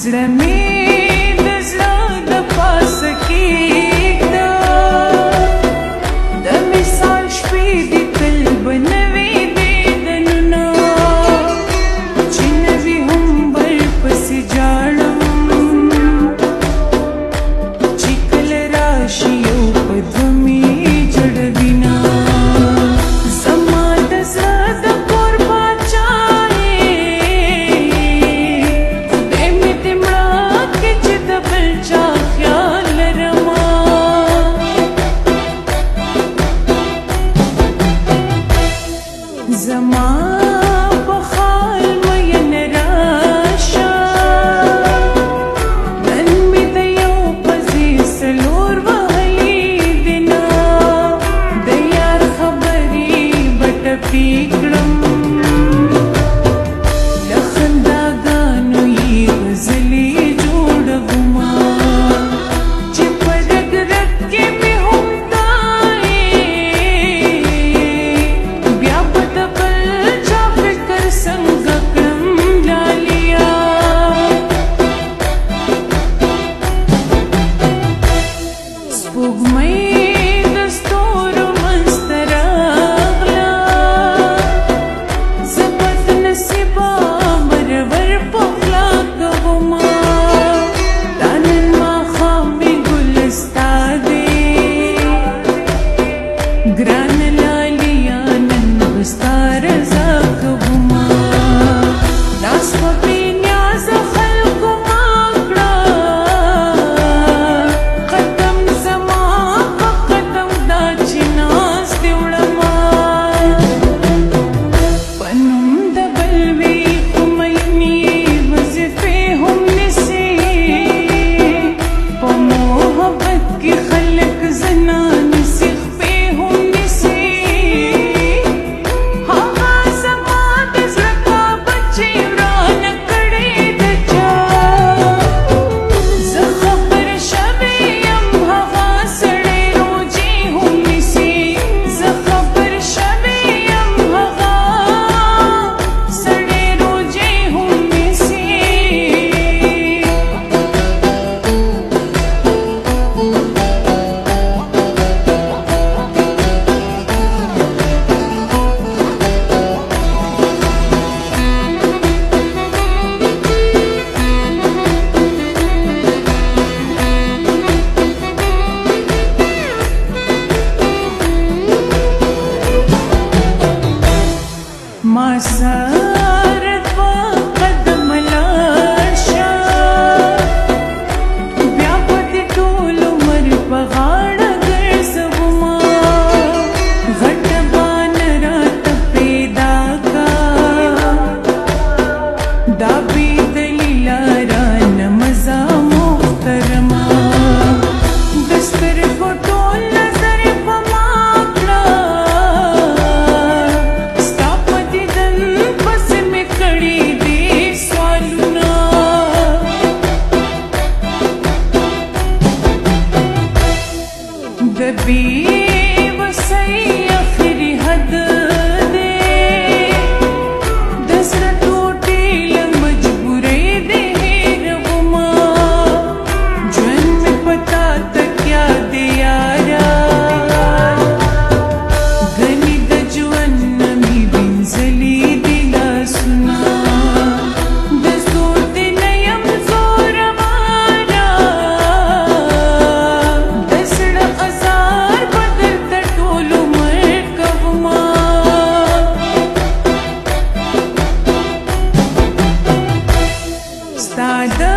زړه مې د زړه د پاسه کېږده د مثال شپې دي تل به نوې دیدنونه چې نوي هم ورپسې جاړم چې کله راشي یو په دوه مې جړوینه زما په خال مین راشه نن مې د یو پسې څلور وهلي دینه د یار خبرې به ټپې کړم له خنداګانو یې غزلې جوړومه چې په رګ رګ کې مې هم سپوږمۍ د ستورو منځ ته راغله زه بد نصیبه مرور په غلا کومه دا نن ماښام مې ګل ستا دی ګرانه لالیا نن به ستا رضا کومه لاس په بې نیازه خلکو ما کړه ما سارت په قدم لاړ شه بیا به دې ټول عمر په غاړه ګرځومه غټه بانه راته پیدا کا دا بې دلیله رانه مزه محترمه د سترګو ټول نظر په ما کړه د بې وسۍ آخري حد دی د زړه ټوټې له مجبورۍ دې هېرومه ژوند مې په تا تکیه دی یاره ګنې د ژوند نه مې وینځلي دي لاسونه د زور دې نه یم زورواره د زړه ستا د